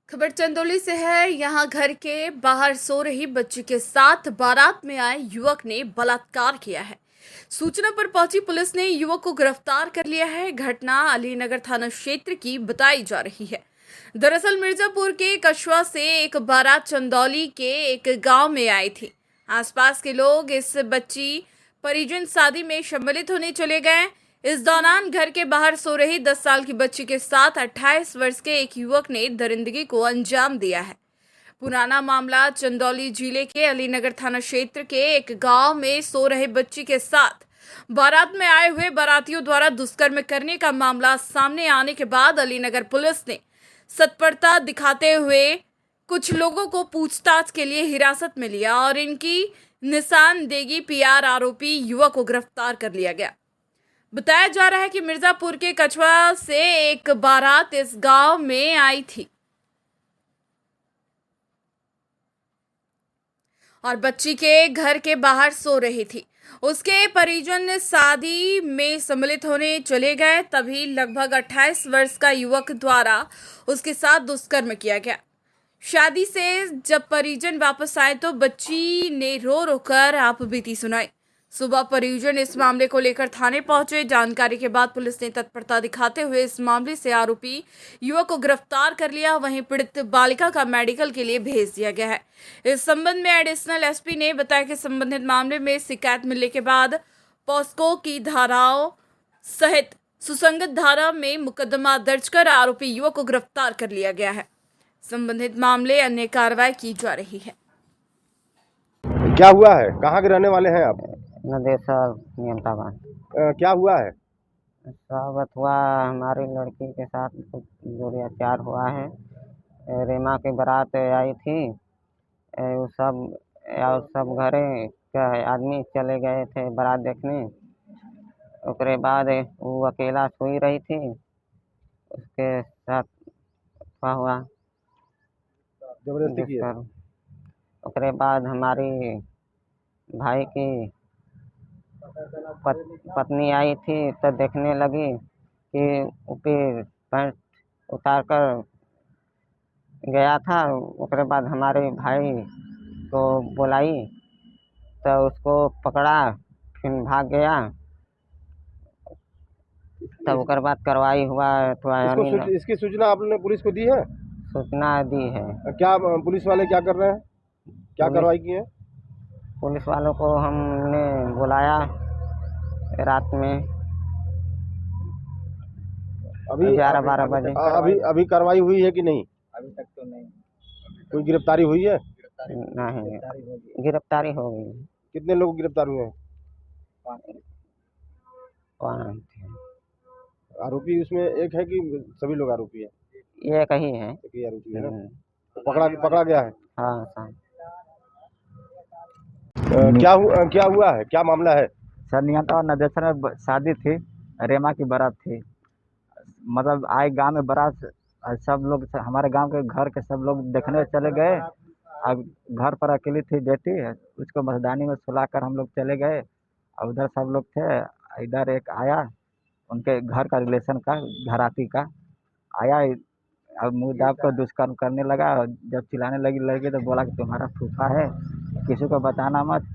खबर चंदौली से है। यहां घर के बाहर सो रही बच्ची के साथ बारात में आए युवक ने बलात्कार किया है। सूचना पर पहुंची पुलिस ने युवक को गिरफ्तार कर लिया है। घटना अलीनगर थाना क्षेत्र की बताई जा रही है। दरअसल मिर्जापुर के कछवा से एक बारात चंदौली के एक गांव में आई थी। आसपास के लोग इस बच्ची परिजन शादी में सम्मिलित होने चले गए। इस दौरान घर के बाहर सो रही 10 साल की बच्ची के साथ 28 वर्ष के एक युवक ने दरिंदगी को अंजाम दिया है। पुराना मामला चंदौली जिले के अलीनगर थाना क्षेत्र के एक गांव में सो रहे बच्ची के साथ बारात में आए हुए बारातियों द्वारा दुष्कर्म करने का मामला सामने आने के बाद अलीनगर पुलिस ने तत्परता दिखाते हुए कुछ लोगों को पूछताछ के लिए हिरासत में लिया और इनकी निशानदेही पीआर आरोपी युवक को गिरफ्तार कर लिया गया। बताया जा रहा है कि मिर्जापुर के कछवा से एक बारात इस गांव में आई थी और बच्ची के घर के बाहर सो रही थी। उसके परिजन शादी में सम्मिलित होने चले गए, तभी लगभग 28 वर्ष का युवक द्वारा उसके साथ दुष्कर्म किया गया। शादी से जब परिजन वापस आए तो बच्ची ने रो रो कर आपबीती सुनाई। सुबह परिजन इस मामले को लेकर थाने पहुंचे। जानकारी के बाद पुलिस ने तत्परता दिखाते हुए इस मामले से आरोपी युवक को गिरफ्तार कर लिया। वहीं पीड़ित बालिका का मेडिकल के लिए भेज दिया गया है। इस संबंध में एडिशनल एसपी ने बताया कि संबंधित मामले में शिकायत मिलने के बाद पॉस्को की धाराओं सहित सुसंगत धारा में मुकदमा दर्ज कर आरोपी युवक को गिरफ्तार कर लिया गया है। संबंधित मामले अन्य कार्रवाई की जा रही है। क्या हुआ है? कहाँ के रहने वाले हैं आप? नदेसर नियमताबाद। क्या हुआ है? स्वागत हुआ, हमारी लड़की के साथ कुछ दुर्व्यवहार हुआ है। रीमा की बारात आई थी। वो सब घरे के आदमी चले गए थे बारात देखने। उसके बाद वो अकेला सोई रही थी, उसके साथ क्या हुआ जबरदस्ती की है? दुष्कर्म। उसके बाद हमारी भाई की पत्नी आई थी तो देखने लगी कि ऊपर पैंट उतार कर गया था। उसके बाद हमारे भाई को बुलाई तो उसको पकड़ा, फिर भाग गया। तब उसके बाद कार्रवाई हुआ तो इसकी सूचना आपने पुलिस को दी है? सूचना दी है। क्या पुलिस वाले क्या कर रहे हैं? क्या पुलिस कार्रवाई की है? पुलिस वालों को हमने बुलाया रात में अभी 11-12 बजे। अभी कार्रवाई हुई है कि नहीं? अभी तक तो नहीं। कोई गिरफ्तारी हुई है? नहीं, गिरफ्तारी हो गई। कितने लोग गिरफ्तार हुए हैं? कौन आरोपी उसमें एक है कि सभी लोग आरोपी है? ये कही है। एक ही आरोपी है ना? पकड़ा गया है? हाँ सर। क्या हुआ है? क्या मामला है? सर नियंत्रण और नदेसर में शादी थी, रेमा की बारात थी। मतलब आए गांव में बारात, सब लोग हमारे गांव के घर के सब लोग देखने चले गए। अब घर पर अकेली थी बेटी, उसको मर्दानी में सुलाकर हम लोग चले गए। और उधर सब लोग थे, इधर एक आया उनके घर का रिलेशन का, घराती का आया। अब मुँह दाब कर दुष्कर्म करने लगा। जब चिल्लाने लगी तो बोला कि तुम्हारा फूफा है, किसी को बताना मत।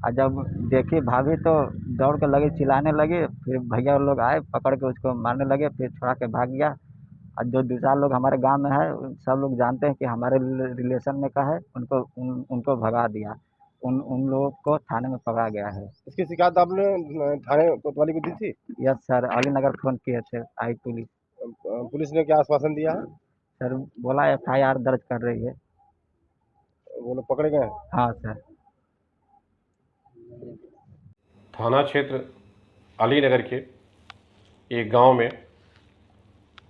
और जब देखी भाभी तो दौड़ के लगी, चिल्लाने लगी। फिर भैया लोग आए, पकड़ के उसको मारने लगे, फिर छोड़ा के भाग गया। और जो दूसरा लोग हमारे गांव में है, सब लोग जानते हैं कि हमारे रिलेशन में का है, उनको भगा दिया। उन लोगों को थाने में पकड़ा गया है। इसकी शिकायत आपने थाने कोतवाली को दी थी? यस सर, अलीनगर फोन किए थे, आई पुलिस। पुलिस ने क्या आश्वासन दिया है? सर बोला FIR दर्ज कर रही है। वो लोग पकड़े गए? हाँ सर। थाना क्षेत्र अलीनगर के एक गांव में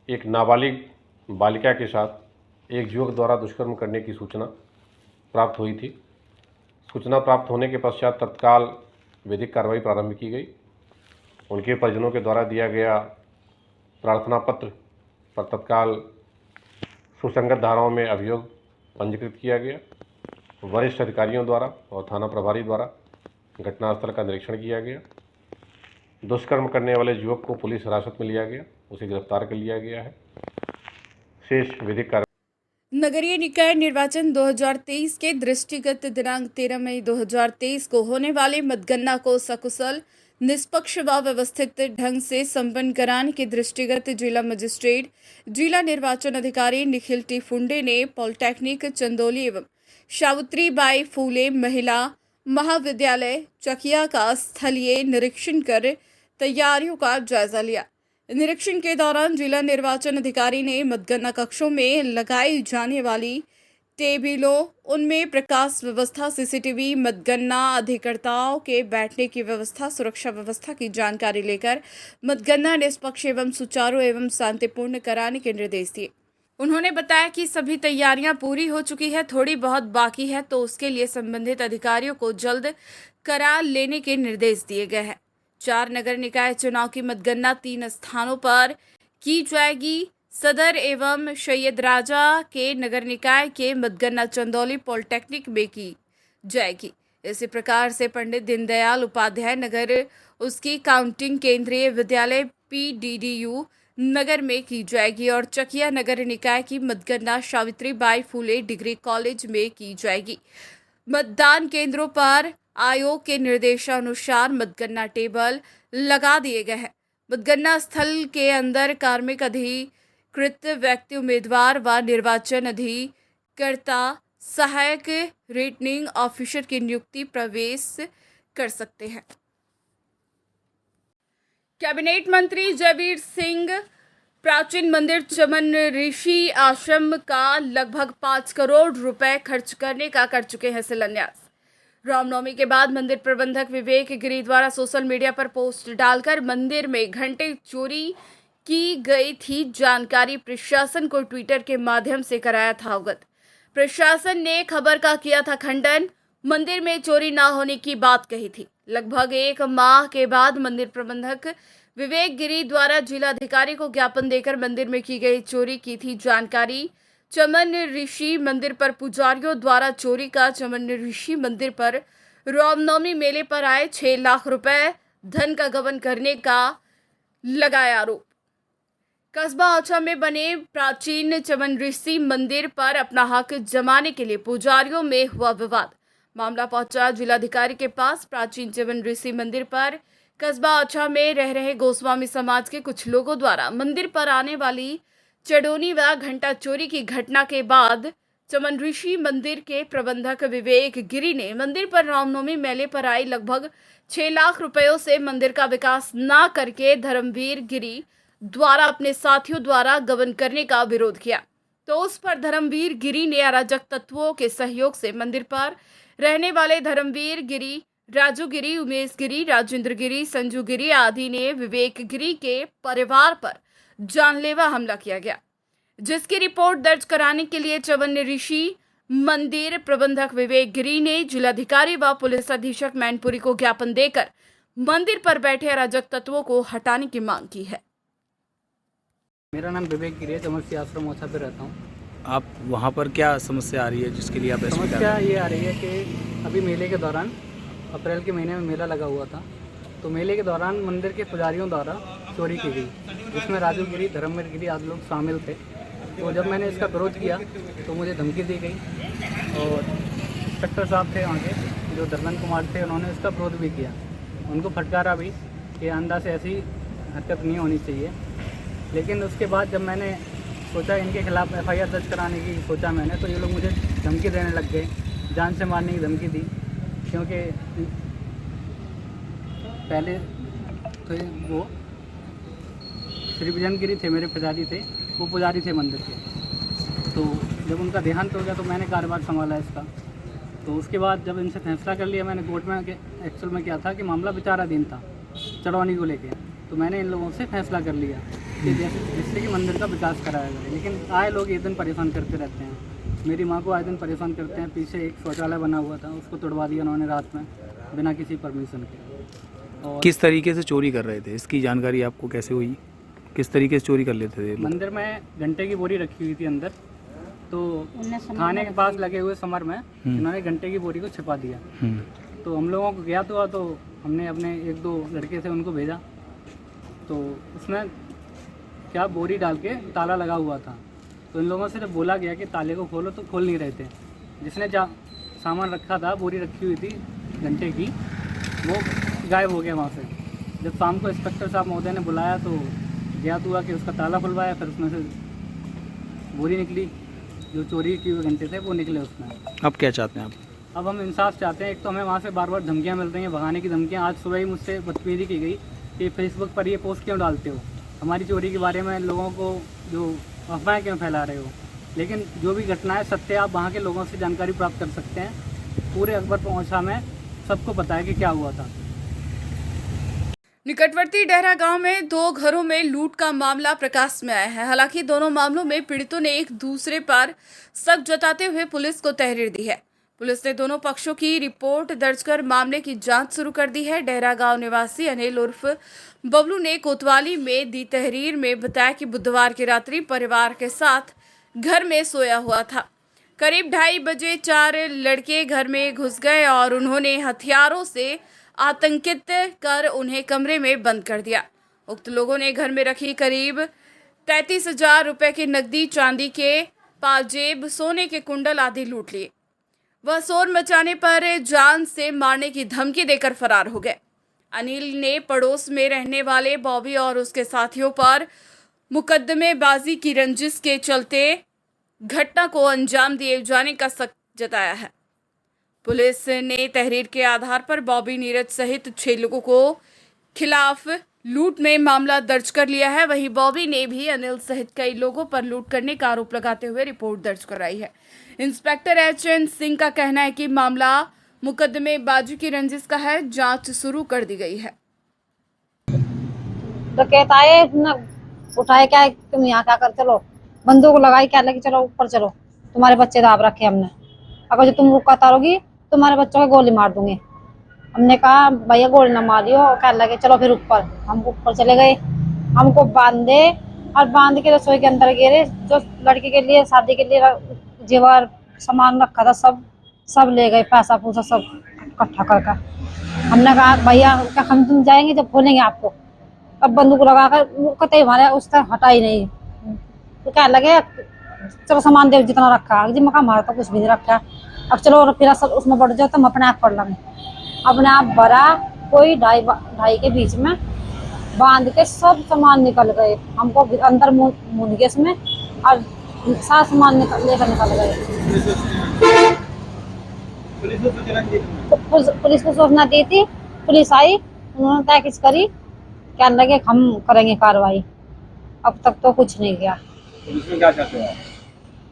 एक नाबालिग बालिका के साथ एक युवक द्वारा दुष्कर्म करने की सूचना प्राप्त हुई थी। सूचना प्राप्त होने के पश्चात तत्काल विधिक कार्रवाई प्रारंभ की गई। उनके परिजनों के द्वारा दिया गया प्रार्थना पत्र पर तत्काल सुसंगत धाराओं में अभियोग पंजीकृत किया गया। वरिष्ठ अधिकारियों द्वारा और थाना प्रभारी द्वारा घटनास्थल का निरीक्षण किया गया। दुष्कर्म करने वाले युवक को पुलिस हिरासत में लिया गया, उसे गिरफ्तार कर लिया गया है। शेष विधिक कार्य नगरीय निकाय निर्वाचन 2023 के दृष्टिगत दिनांक 13 मई 2023 को होने वाले मतगणना को सकुशल, निष्पक्ष व व्यवस्थित ढंग से संपन्न कराने के दृष्टिगत जिला मजिस्ट्रेट, जिला निर्वाचन अधिकारी निखिल टी फुंडे ने पॉलिटेक्निक चंदौली एवं सावित्रीबाई फूले महिला महाविद्यालय चकिया का स्थलीय निरीक्षण कर तैयारियों का जायजा लिया। निरीक्षण के दौरान जिला निर्वाचन अधिकारी ने मतगणना कक्षों में लगाई जाने वाली टेबलों, उनमें प्रकाश व्यवस्था, सीसीटीवी, मतगणना अधिकर्ताओं के बैठने की व्यवस्था, सुरक्षा व्यवस्था की जानकारी लेकर मतगणना निष्पक्ष एवं सुचारू एवं शांतिपूर्ण कराने के निर्देश दिए। उन्होंने बताया कि सभी तैयारियां पूरी हो चुकी है, थोड़ी बहुत बाकी है तो उसके लिए संबंधित अधिकारियों को जल्द करा लेने के निर्देश दिए गए हैं। 4 नगर निकाय चुनाव की मतगणना 3 स्थानों पर की जाएगी। सदर एवं सैयद राजा के नगर निकाय के मतगणना चंदौली पॉलिटेक्निक में की जाएगी। इसी प्रकार से पंडित दीनदयाल उपाध्याय नगर, उसकी काउंटिंग केंद्रीय विद्यालय PDDU नगर में की जाएगी और चकिया नगर निकाय की मतगणना सावित्रीबाई फूले डिग्री कॉलेज में की जाएगी। मतदान केंद्रों पर आयोग के निर्देशानुसार मतगणना टेबल लगा दिए गए हैं। मतगणना स्थल के अंदर कार्मिक अधिकृत व्यक्ति, उम्मीदवार व निर्वाचन अधिकर्ता, सहायक रिटर्निंग ऑफिसर की नियुक्ति प्रवेश कर सकते हैं। कैबिनेट मंत्री जयवीर सिंह प्राचीन मंदिर चमन ऋषि आश्रम का लगभग 5 करोड़ रुपए खर्च करने का कर चुके हैं शिलान्यास। रामनवमी के बाद मंदिर प्रबंधक विवेक गिरी द्वारा सोशल मीडिया पर पोस्ट डालकर मंदिर में घंटे चोरी की गई थी जानकारी प्रशासन को ट्विटर के माध्यम से कराया था अवगत। प्रशासन ने खबर का किया था खंडन, मंदिर में चोरी ना होने की बात कही थी। लगभग 1 माह के बाद मंदिर प्रबंधक विवेक गिरी द्वारा जिलाधिकारी को ज्ञापन देकर मंदिर में की गई चोरी की थी जानकारी। चमन ऋषि मंदिर पर पुजारियों द्वारा चोरी का चमन ऋषि मंदिर पर रामनवमी मेले पर आए 6 लाख रुपए धन का गबन करने का लगाया आरोप। कस्बा औछा में बने प्राचीन चमन ऋषि मंदिर पर अपना हक जमाने के लिए पुजारियों में हुआ विवाद। मामला पहुंचा जिलाधिकारी के पास। प्राचीन चमन ऋषि मंदिर पर कस्बा औछा में रह रहे गोस्वामी समाज के कुछ लोगों द्वारा मंदिर पर आने वाली चढ़ोनी व घंटा चोरी की घटना के बाद चमन ऋषि मंदिर के प्रबंधक विवेक गिरी ने मंदिर पर रामनवमी मेले पर आई लगभग 6 लाख रुपयों से मंदिर का विकास न करके धर्मवीर गिरी द्वारा अपने साथियों द्वारा गबन करने का विरोध किया। तो उस पर धर्मवीर गिरी ने अराजक तत्वों के सहयोग से मंदिर पर रहने वाले धर्मवीर गिरी, राजू गिरी, उमेश गिरी, राजेंद्र गिरी, संजू गिरी आदि ने विवेक गिरी के परिवार पर जानलेवा हमला किया गया, जिसकी रिपोर्ट दर्ज कराने के लिए चमन ऋषि मंदिर प्रबंधक विवेक गिरी ने जिलाधिकारी व पुलिस अधीक्षक मैनपुरी को ज्ञापन देकर मंदिर पर बैठे अराजक तत्वों को हटाने की मांग की है। मेरा नाम विवेक गिरी है, चमन आश्रम औछा पे रहता हूँ। आप वहाँ पर क्या समस्या आ रही है जिसके लिए आप एसपी समस्या ये आ रही है कि अभी मेले के दौरान अप्रैल के महीने में मेला लगा हुआ था, तो मेले के दौरान मंदिर के पुजारियों द्वारा चोरी की गई, जिसमें राजू गिरी, धर्मवीर गिरी आदि लोग शामिल थे। तो जब मैंने इसका विरोध किया तो मुझे धमकी दी गई और इंस्पेक्टर साहब थे वहाँ के जो धर्मेंद्र कुमार थे, उन्होंने इसका विरोध भी किया। उनको फटकारा भी कि अंदाज से ऐसी हरकत नहीं होनी चाहिए। लेकिन उसके बाद जब मैंने सोचा इनके खिलाफ FIR दर्ज कराने की सोचा मैंने, तो ये लोग मुझे धमकी देने लग गए, जान से मारने की धमकी दी। क्योंकि पहले तो वो श्री विजन गिरी थे, मेरे पुजारी थे, वो पुजारी थे मंदिर के। तो जब उनका देहांत हो गया तो मैंने कार्यभार संभाला इसका। तो उसके बाद जब इनसे फैसला कर लिया मैंने कोर्ट में, एक्चुअल में क्या था कि मामला विचाराधीन था चढ़ौनी को लेके, तो मैंने इन लोगों से फैसला कर लिया कि जिससे कि मंदिर का विकास कराया जाए। लेकिन आए लोग ये दिन परेशान करते रहते हैं। मेरी माँ को आए दिन परेशान करते हैं। पीछे एक शौचालय बना हुआ था, उसको तोड़वा दिया उन्होंने रात में बिना किसी परमिशन के। और किस तरीके से चोरी कर रहे थे, इसकी जानकारी आपको कैसे हुई? किस तरीके से चोरी कर लेते थे ये लोग? मंदिर में घंटे की बोरी रखी हुई थी अंदर, तो थाने के पास लगे हुए समर में इन्होंने घंटे की बोरी को छिपा दिया। तो हम लोगों को ज्ञात हुआ तो हमने अपने 1-2 लड़के थे उनको भेजा, तो उसमें क्या बोरी डाल के ताला लगा हुआ था। तो इन लोगों से जब बोला गया कि ताले को खोलो तो खोल नहीं रहे थे। जिसने सामान रखा था, बोरी रखी हुई थी घंटे की, वो गायब हो गया वहाँ से। जब शाम को इंस्पेक्टर साहब महोदय ने बुलाया तो ज्ञात हुआ कि उसका ताला खुलवाया, फिर उसमें से बोरी निकली, जो चोरी की हुए घंटे थे वो निकले उसमें। अब क्या चाहते हैं आप? अब हम इंसाफ चाहते हैं। एक तो हमें वहाँ से बार बार धमकियाँ मिल रही हैं, भगाने की धमकियाँ। आज सुबह ही मुझसे बदतमीजी की गई कि फेसबुक पर ये पोस्ट क्यों डालते हो, हमारी चोरी के बारे में लोगों को जो अफवाहें क्यों फैला रहे हो। लेकिन जो भी घटना है सत्य, आप वहाँ के लोगों से जानकारी प्राप्त कर सकते हैं। पूरे अकबर पहुँचा में सबको पता है कि क्या हुआ था। निकटवर्ती डेहरा गांव में 2 घरों में लूट का मामला प्रकाश में आया है। हालांकि दोनों मामलों में पीड़ितों ने एक दूसरे पर शक जताते हुए पुलिस को तहरीर दी है। पुलिस ने दोनों पक्षों की रिपोर्ट दर्ज कर मामले की जांच शुरू कर दी है। डेहरा गांव निवासी अनिल उर्फ बबलू ने कोतवाली में दी तहरीर में बताया कि बुधवार की रात्रि परिवार के साथ घर में सोया हुआ था। करीब 2:30 बजे 4 लड़के घर में घुस गए और उन्होंने हथियारों से आतंकित कर उन्हें कमरे में बंद कर दिया। उक्त लोगों ने घर में रखी करीब 33,000 रुपए की नकदी, चांदी के पाजेब, सोने के कुंडल आदि लूट लिए। वह शोर मचाने पर जान से मारने की धमकी देकर फरार हो गए। अनिल ने पड़ोस में रहने वाले बॉबी और उसके साथियों पर मुकदमेबाजी की रंजिश के चलते घटना को अंजाम दिए जाने का शक जताया है। पुलिस ने तहरीर के आधार पर बॉबी, नीरज सहित 6 लोगों को खिलाफ लूट में मामला दर्ज कर लिया है। वहीं बॉबी ने भी अनिल सहित कई लोगों पर लूट करने का आरोप लगाते हुए रिपोर्ट दर्ज कराई है। इंस्पेक्टर HN सिंह का कहना है कि मामला मुकदमेबाजी की रंजिश का है, जांच शुरू कर दी गई है। तो कहता है ना, उठाए क्या तुम यहाँ क्या कर, चलो बंदूक लगाई, क्या लगी, चलो ऊपर चलो, तुम्हारे बच्चे दाब रखे हमने, अगर जो तुम रुका तारोगी तुम्हारे बच्चों को गोली मार दूंगी। हमने कहा भैया गोली ना मारियो, क्या लगे, चलो फिर ऊपर। हम ऊपर चले गए, हमको बांधे और बांध के रसोई के अंदर गिरे। जो लड़की के लिए, शादी के लिए जेवर सामान रखा था सब ले गए, पैसा पूसा सब इकट्ठा करके। हमने कहा भैया क्या हम तुम जाएंगे जब खोलेंगे आपको। अब बंदूक लगाकर कतई हमारे उस तरह हटा ही नहीं। तो क्या लगे चलो सामान दे जितना रखा जी, मैं हमारा तो कुछ भी नहीं रखा। अब चलो फिर सब उसमें बढ़ जाओ तो हम अपने आप पढ़ लेंगे। अपने आप भरा, कोई ढाई के बीच में बांध के सब सामान निकल गए। हमको अंदर मुन गए इसमें और सारा सामान लेकर निकल गए। पुलिस को सूचना दी थी, पुलिस आई, उन्होंने तहकीक करी, क्या लगे हम करेंगे कार्रवाई। अब तक तो कुछ नहीं किया। पुलिस में क्या चाहते हो आप?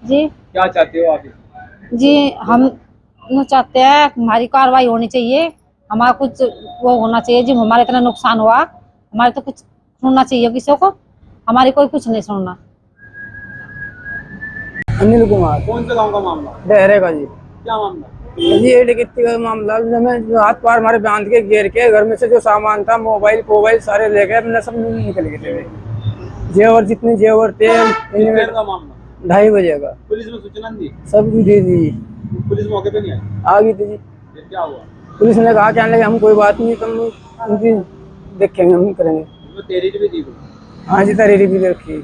जी क्या चाहते हो आप? जी हम चाहते हैं हमारी कार्रवाई होनी चाहिए, हमारा कुछ वो होना चाहिए जी। हमारे इतना नुकसान हुआ, हमारे तो कुछ सुनना चाहिए किसी को, हमारी कोई कुछ नहीं सुनना। अनिल कुमार। कौन से गांव का मामला? डेहरे का जी। क्या मामला? जी ये डकैती का मामला, हमें हाथ पार हमारे बांध के घेर के घर में से जो सामान था, मोबाइल सारे ले गए, अपने सब निकल गए थे। जेवर जितने जेवर थे। का मामला 2:30 बजे का। पुलिस में सूचना दी? सब दे दी। पुलिस मौके पे नहीं आई? आ गई थी जी। फिर क्या हुआ? पुलिस ने कहा क्या लगे हम कोई बात नहीं, तुम उनकी देखेंगे, हम करेंगे। तेरी भी दी? हाँ जी, तहरीर भी रखी।